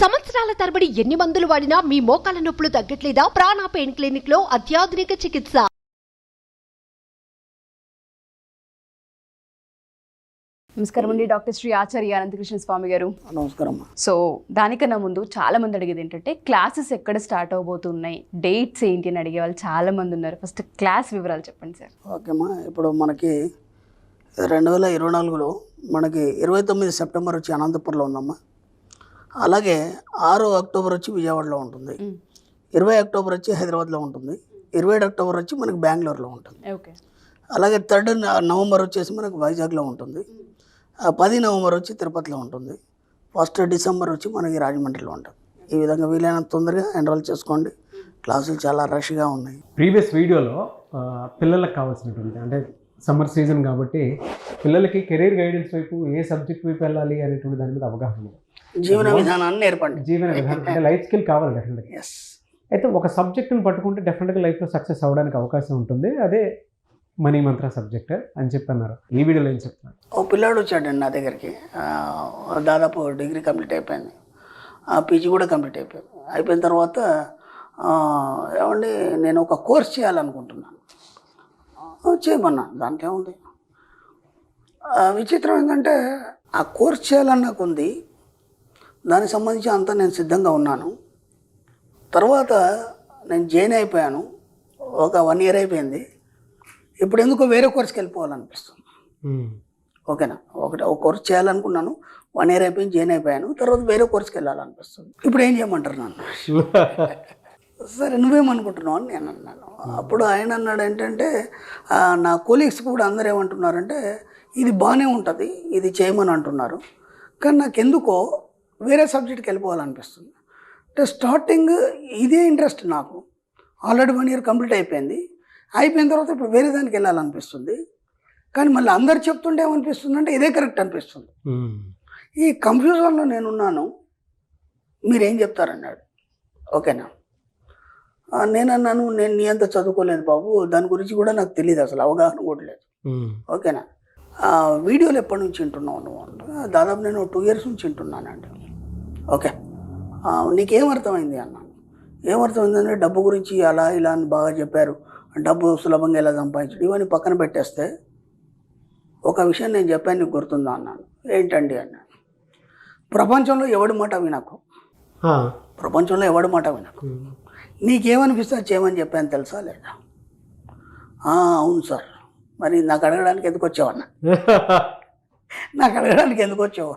సంవత్సరాల తరబడి ఎన్ని మందులు వాడినా మీ మోకాల నొప్పులు తగ్గట్లేదా? ప్రాణ పెయిన్ క్లినిక్ లో అత్యాధునిక చికిత్స. నమస్కారం అండి, డాక్టర్ శ్రీ ఆచార్య అనంతకృష్ణ స్వామి గారు. నమస్కారం. సో దానికన్నా ముందు చాలా మంది అడిగేది ఏంటంటే క్లాసెస్ ఎక్కడ స్టార్ట్ అవబోతున్నాయి, డేట్స్ ఏంటి అని అడిగే వాళ్ళు చాలా మంది ఉన్నారు. ఫస్ట్ క్లాస్ వివరాలు చెప్పండి సార్. ఓకేమ్మా, ఇప్పుడు మనకి 2024లో మనకి 29 సెప్టెంబర్ వచ్చి అనంతపురంలో ఉందమ్మా. అలాగే 6 అక్టోబర్ వచ్చి విజయవాడలో ఉంటుంది, 20 అక్టోబర్ వచ్చి హైదరాబాద్లో ఉంటుంది, 27 అక్టోబర్ వచ్చి మనకి బెంగళూరులో ఉంటుంది. ఓకే. అలాగే 3 నవంబర్ వచ్చేసి మనకు వైజాగ్లో ఉంటుంది, 10 నవంబర్ వచ్చి తిరుపతిలో ఉంటుంది, 1 డిసెంబర్ వచ్చి మనకి రాజమండ్రిలో ఉంటుంది. ఈ విధంగా వీలైనంత తొందరగా ఎన్రోల్ చేసుకోండి. క్లాసులు చాలా రష్గా ఉన్నాయి. ప్రీవియస్ వీడియోలో పిల్లలకు కావాల్సినటువంటి అంటే సమ్మర్ సీజన్ కాబట్టి పిల్లలకి కెరీర్ గైడెన్స్ వైపు ఏ సబ్జెక్ట్ వైపు వెళ్ళాలి అనేటువంటి దాని మీద అవగాహన ఉంది. జీవన విధానాన్ని నేర్పండి. జీవన విధానం అంటే లైఫ్ స్కిల్ కావాలి డెఫినెట్గా. ఎస్. అయితే ఒక సబ్జెక్ట్ని పట్టుకుంటే డెఫినెట్గా లైఫ్లో సక్సెస్ అవ్వడానికి అవకాశం ఉంటుంది. అదే మనీ మంత్ర సబ్జెక్ట్ అని చెప్పన్నారు. ఈ వీడియోలో ఏం చెప్తున్నారు? ఓ పిల్లాడు వచ్చాడండి నా దగ్గరికి. దాదాపు డిగ్రీ కంప్లీట్ అయిపోయింది, పీజీ కూడా కంప్లీట్ అయిపోయింది. అయిపోయిన తర్వాత ఏమండి నేను ఒక కోర్స్ చేయాలనుకుంటున్నాను. చేయమన్నా, దాంట్లో ఏముంది. విచిత్రం ఏంటంటే ఆ కోర్స్ చేయాలని నాకు ఉంది, దానికి సంబంధించి అంతా నేను సిద్ధంగా ఉన్నాను. తర్వాత నేను జాయిన్ అయిపోయాను, ఒక 1 ఇయర్ అయిపోయింది. ఇప్పుడు ఎందుకో వేరే కోర్స్కి వెళ్ళిపోవాలనిపిస్తుంది. ఓకేనా, ఒక కోర్స్ చేయాలనుకున్నాను, 1 ఇయర్ అయిపోయింది, జాయిన్ అయిపోయాను. తర్వాత వేరే కోర్స్కి వెళ్ళాలనిపిస్తుంది. ఇప్పుడు ఏం చేయమంటారు నన్ను? సరే నువ్వేమనుకుంటున్నావు అని నేను అన్నాను. అప్పుడు ఆయన అన్నాడు ఏంటంటే, నా కొలీగ్స్ కూడా అందరూ ఏమంటున్నారంటే ఇది బాగానే ఉంటుంది, ఇది చేయమని అంటున్నారు, కానీ నాకు ఎందుకో వేరే సబ్జెక్ట్కి వెళ్ళిపోవాలనిపిస్తుంది. అంటే స్టార్టింగ్ ఇదే ఇంట్రెస్ట్ నాకు. ఆల్రెడీ 1 ఇయర్ కంప్లీట్ అయిపోయింది. అయిపోయిన తర్వాత ఇప్పుడు వేరే దానికి వెళ్ళాలనిపిస్తుంది. కానీ మళ్ళీ అందరు చెప్తుంటే ఏమనిపిస్తుంది అంటే ఇదే కరెక్ట్ అనిపిస్తుంది. ఈ కన్ఫ్యూజన్లో నేనున్నాను, మీరేం చెప్తారన్నాడు. ఓకేనా, నేనన్నాను నేను నీ అంత చదువుకోలేదు బాబు, దాని గురించి కూడా నాకు తెలియదు, అసలు అవగాహన కూడా లేదు. ఓకేనా, వీడియోలు ఎప్పటి నుంచి వింటున్నావు నువ్వు అంటే, దాదాపు నేను 2 ఇయర్స్ నుంచి వింటున్నానండి. ఓకే, నీకేమర్థమైంది అన్నాను. ఏమర్థమైందంటే డబ్బు గురించి అలా ఇలా అని బాగా చెప్పారు, డబ్బు సులభంగా ఎలా సంపాదించడం ఇవన్నీ పక్కన పెట్టేస్తే ఒక విషయం నేను చెప్పాను, నీకు గుర్తుందా అన్నాను. ఏంటండి అన్నాను. ప్రపంచంలో ఎవడి మాట వినకు, ప్రపంచంలో ఎవడి మాట వినకు, నీకేమనిపిస్తే చేయమని చెప్పాను తెలుసా లేదా? అవును సార్, మరి నాకు అడగడానికి ఎందుకు వచ్చావన్నా? నాకు అడగడానికి ఎందుకు వచ్చావు?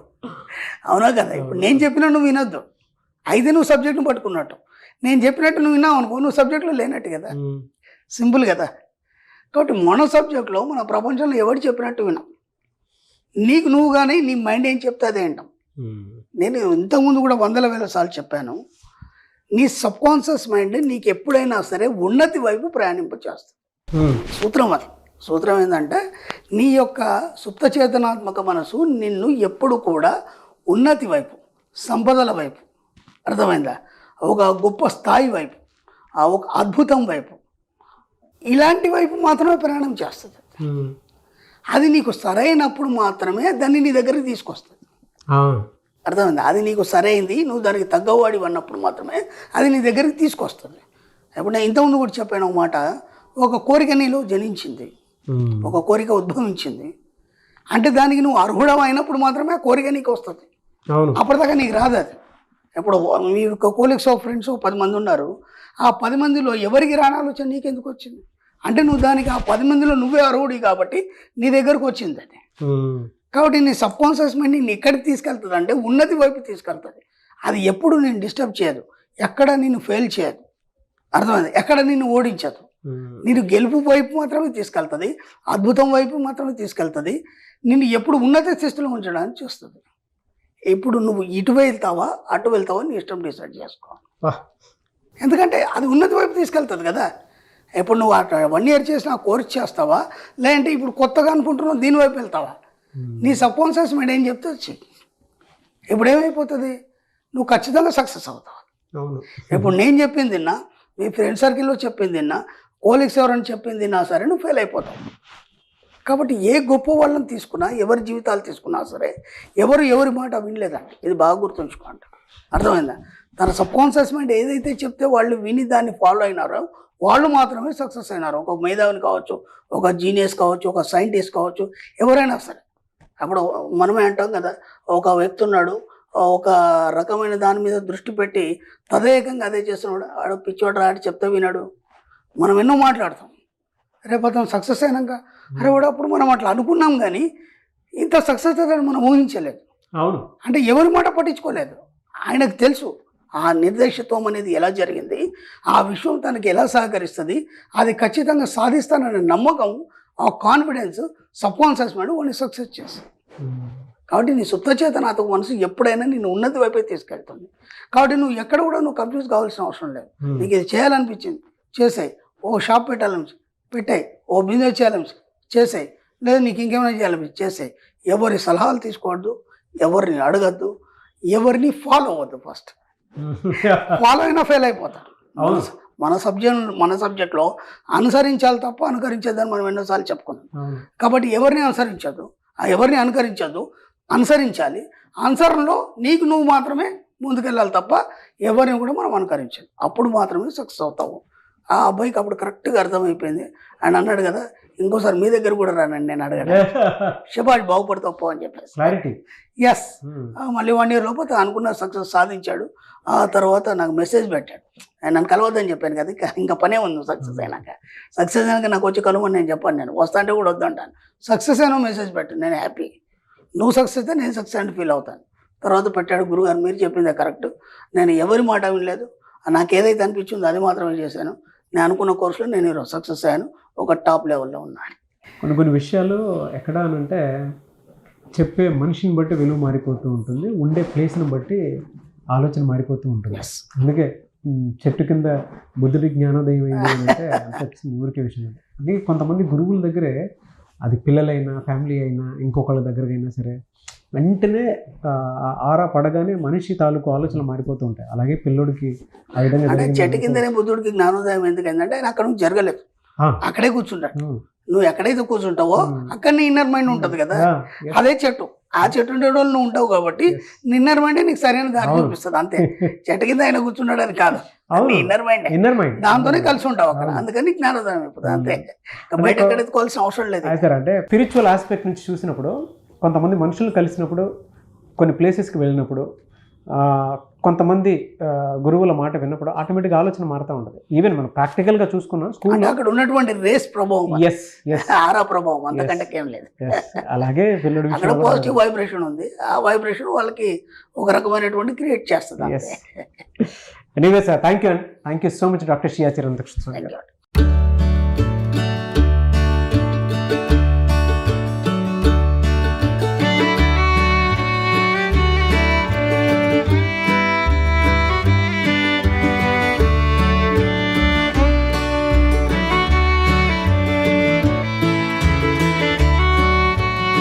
అవునా కదా. ఇప్పుడు నేను చెప్పినా నువ్వు వినొద్దు, అయితే నువ్వు సబ్జెక్ట్ను పట్టుకున్నట్టు. నేను చెప్పినట్టు నువ్వు విన్నావు అనుకో, నువ్వు సబ్జెక్టులో లేనట్టు కదా. సింపుల్ కదా. కాబట్టి మన సబ్జెక్ట్లో మన ప్రపంచంలో ఎవరు చెప్పినట్టు వినాం. నీకు నువ్వు కానీ నీ మైండ్ ఏం చెప్తే అదే వింటాం. నేను ఇంతకుముందు కూడా 100,000 సార్లు చెప్పాను, నీ సబ్కాన్షియస్ మైండ్ నీకు ఎప్పుడైనా సరే ఉన్నతి వైపు ప్రయాణింపచేస్తుంది. సూత్రం అది. సూత్రం ఏంటంటే నీ యొక్క సుప్త చేతనాత్మక మనసు నిన్ను ఎప్పుడు కూడా ఉన్నతి వైపు, సంపదల వైపు, అర్థమైందా, ఒక గొప్ప స్థాయి వైపు, ఒక అద్భుతం వైపు, ఇలాంటి వైపు మాత్రమే ప్రయాణం చేస్తుంది. అది నీకు సరైనప్పుడు మాత్రమే దాన్ని నీ దగ్గరికి తీసుకొస్తుంది. అర్థమైంది. అది నీకు సరైంది, నువ్వు దానికి తగ్గవాడి అన్నప్పుడు మాత్రమే అది నీ దగ్గరికి తీసుకొస్తుంది. ఇప్పుడు నేను ఇంతకుముందు కూడా చెప్పాను ఒక మాట, ఒక కోరిక నీలో జనించింది, ఒక కోరిక ఉద్భవించింది అంటే దానికి నువ్వు అర్హుడం అయినప్పుడు మాత్రమే ఆ కోరిక నీకు వస్తుంది. అప్పటిదాకా నీకు రాదు అది. ఇప్పుడు మీ కోలీగ్స్ ఆఫ్ ఫ్రెండ్స్ 10 మంది ఉన్నారు, ఆ 10 మందిలో ఎవరికి రాని ఆలోచన నీకెందుకు వచ్చింది అంటే నువ్వు దానికి ఆ 10 మందిలో నువ్వే అర్హుడి కాబట్టి నీ దగ్గరకు వచ్చింది అది. కాబట్టి నీ సబ్కాన్షియస్ మైండ్ నేను ఎక్కడికి తీసుకెళ్తుంది అంటే ఉన్నతి వైపు తీసుకెళ్తుంది. అది ఎప్పుడు నేను డిస్టర్బ్ చేయదు, ఎక్కడ నేను ఫెయిల్ చేయదు, అర్థమైంది, ఎక్కడ నిన్ను ఓడించదు. నేను గెలుపు వైపు మాత్రమే తీసుకెళ్తుంది, అద్భుతం వైపు మాత్రమే తీసుకెళ్తుంది, నిన్ను ఎప్పుడు ఉన్నత స్థితిలో ఉంచడానికి చూస్తుంది. ఇప్పుడు నువ్వు ఇటు వెళ్తావా అటు వెళ్తావా నీ ఇష్టం డిసైడ్ చేసుకో. ఎందుకంటే అది ఉన్నతి వైపు తీసుకెళ్తుంది కదా. ఇప్పుడు నువ్వు 1 ఇయర్ చేసిన కోర్స్ చేస్తావా, లేదంటే ఇప్పుడు కొత్తగా అనుకుంటున్నావు దీనివైపు వెళ్తావా? నీ సబ్కాన్షియస్ మైండ్ ఏం చెప్తే వచ్చి ఇప్పుడు ఏమైపోతుంది, నువ్వు ఖచ్చితంగా సక్సెస్ అవుతావు. ఇప్పుడు నేను చెప్పింది తిన్నా, మీ ఫ్రెండ్ సర్కిల్లో చెప్పింది తిన్నా, కోలీగ్స్ ఎవరైనా చెప్పింది తిన్నా సరే నువ్వు ఫెయిల్ అయిపోతావు. కాబట్టి ఏ గొప్ప వాళ్ళని తీసుకున్నా, ఎవరి జీవితాలు తీసుకున్నా సరే ఎవరి మాట వినలేదండి. ఇది బాగా గుర్తుంచుకోండి. అర్థమైందా? తన సబ్కాన్షియస్ మైండ్ ఏదైతే చెప్తే వాళ్ళు విని దాన్ని ఫాలో అయినారో వాళ్ళు మాత్రమే సక్సెస్ అయినారు. ఒక మేధావిని కావచ్చు, ఒక జీనియస్ కావచ్చు, ఒక సైంటిస్ట్ కావచ్చు, ఎవరైనా సరే. అప్పుడు మనమే అంటాం కదా, ఒక వ్యక్తి ఉన్నాడు, ఒక రకమైన దాని మీద దృష్టి పెట్టి తదేకంగా అదే చేస్తున్నాడు, ఆడ పిచ్చోడు రాడి చెప్తే వినాడు. మనం ఎన్నో మాట్లాడతాం, రేపు అతను సక్సెస్ అయినాక అరే వాడు అప్పుడు మనం అట్లా అనుకున్నాం, కానీ ఇంత సక్సెస్ అవుతాడని మనం ఊహించలేదు. అవును, అంటే ఎవరి మాట పట్టించుకోలేదు. ఆయనకు తెలుసు ఆ నిర్దేశత్వం అనేది ఎలా జరిగింది, ఆ విషయం తనకి ఎలా సహకరిస్తుంది, అది ఖచ్చితంగా సాధిస్తాననే నమ్మకం, ఆ కాన్ఫిడెన్స్ సబ్కాన్షియస్ మైండ్ వాడిని సక్సెస్ చేస్తుంది. కాబట్టి నీ సుప్తచేతనాత్మక మనసు ఎప్పుడైనా నిన్ను ఉన్నతి వైపే తీసుకెళ్తుంది. కాబట్టి నువ్వు ఎక్కడ కూడా నువ్వు కన్ఫ్యూజ్ కావాల్సిన అవసరం లేదు. నీకు ఇది చేయాలనిపించింది చేసాయి, ఓ షాప్ పెట్టాలనిపించి పెట్టాయి, ఓ బిజినెస్ చేయాలనిపించి చేసాయి, లేదా నీకు ఇంకేమైనా చేయాలనిపించి చేసాయి. ఎవరి సలహాలు తీసుకోవద్దు, ఎవరిని అడగద్దు, ఎవరిని ఫాలో అవ్వద్దు. ఫస్ట్ ఫాలో అయినా ఫెయిల్ అయిపోతారు. మన సబ్జెక్ట్లో అనుసరించాలి తప్ప అనుకరించేదని మనం ఎన్నోసార్లు చెప్పుకున్నాం. కాబట్టి ఎవరిని అనుసరించద్దు, ఎవరిని అనుకరించద్దు, అనుసరించాలి. అనుసరణలో నీకు నువ్వు మాత్రమే ముందుకెళ్ళాలి తప్ప ఎవరిని కూడా మనం అనుకరించాలి. అప్పుడు మాత్రమే సక్సెస్ అవుతావు. ఆ అబ్బాయికి అప్పుడు కరెక్ట్గా అర్థమైపోయింది. ఆయన అన్నాడు కదా, ఇంకోసారి మీ దగ్గర కూడా రానండి నేను అడగాను, శబాష్ బాగుపడతావు అని చెప్పేసి. ఎస్, మళ్ళీ 1 year లోపు అనుకున్న సక్సెస్ సాధించాడు. ఆ తర్వాత నాకు మెసేజ్ పెట్టాడు, నన్ను కలవద్దని చెప్పాను కదా, ఇంకా పనే ఉంది. సక్సెస్ అయినాక నాకు వచ్చి కలవని నేను చెప్పాను, నేను వస్తా అంటే కూడా వద్దంటాను. సక్సెస్ అయినా మెసేజ్ పెట్టాను, నేను హ్యాపీ. నువ్వు సక్సెస్ అయితే నేను సక్సెస్ అంటే ఫీల్ అవుతాను. తర్వాత పెట్టాడు, గురుగారు మీరు చెప్పిందే కరెక్ట్, నేను ఎవరి మాట వినలేదు, నాకు ఏదైతే అనిపించిందో అది మాత్రమే చేశాను. నేను అనుకున్న కోర్సులో నేను ఈరోజు సక్సెస్ అయ్యాను, ఒక టాప్ లెవెల్లో ఉన్నాను. కొన్ని విషయాలు ఎక్కడ అంటే చెప్పే మనిషిని బట్టి విలువ మారిపోతూ ఉంటుంది, ఉండే ప్లేస్ని బట్టి ఆలోచన మారిపోతూ ఉంటుంది. అందుకే చెట్టు కింద బుద్ధుడి జ్ఞానోదయం అయింది అంటే అంత ఊరికే విషయం. అందుకే కొంతమంది గురువుల దగ్గరే, అది పిల్లలైనా ఫ్యామిలీ అయినా ఇంకొకళ్ళ దగ్గరకైనా సరే, వెంటనే ఆరా పడగానే మనిషి తాలూకు ఆలోచనలు మారిపోతూ ఉంటాయి. అలాగే పిల్లోడికి ఆ విధంగా అంటే చెట్టు కిందనే బుద్ధుడికి జ్ఞానోదయం ఎందుకంటే ఆయన అక్కడ నుంచి జరగలేదు, అక్కడే కూర్చుంటాడు. నువ్వు ఎక్కడైతే కూర్చుంటావో అక్కడనే ఇన్నర్ మైండ్ ఉంటుంది కదా, అదే చెట్టు. ఆ చెట్టు ఉండే వాళ్ళు నువ్వు ఉంటావు కాబట్టి ఇన్నర్ మైండ్ నీకు సరైన దారి చూపిస్తుంది. అంతే, చెట్టు కింద ఆయన కూర్చున్నాడు అని కాదు, ఇన్నర్ మైండ్ దాంతోనే కలిసి ఉంటావు అక్కడ. అందుకని జ్ఞానోదయం అయిపోతుంది. అంతే, బయట ఎక్కడ ఎత్తుకోవాల్సిన అవసరం లేదు. అంటే స్పిరిచువల్ ఆస్పెక్ట్ నుంచి చూసినప్పుడు కొంతమంది మనుషులు కలిసినప్పుడు, కొన్ని ప్లేసెస్కి వెళ్ళినప్పుడు, కొంతమంది గురువుల మాట విన్నప్పుడు ఆటోమేటిక్గా ఆలోచన మారుతూ ఉంటుంది. ఈవెన్ మనం ప్రాక్టికల్గా చూసుకున్నాం స్కూల్లో అక్కడ ఉన్నటువంటి రేస్ ప్రభావం, ఆరా ప్రభావం, అంతకంటే ఏం లేదు. అలాగే పిల్లడు అక్కడ పాజిటివ్ వైబ్రేషన్ ఉంది, ఆ వైబ్రేషన్ వాళ్ళకి ఒక రకమైనటువంటి క్రియేట్ చేస్తుంది. Anyway sir, thank you so much doctor Shri Acharya Ramakrishna Swami గారు.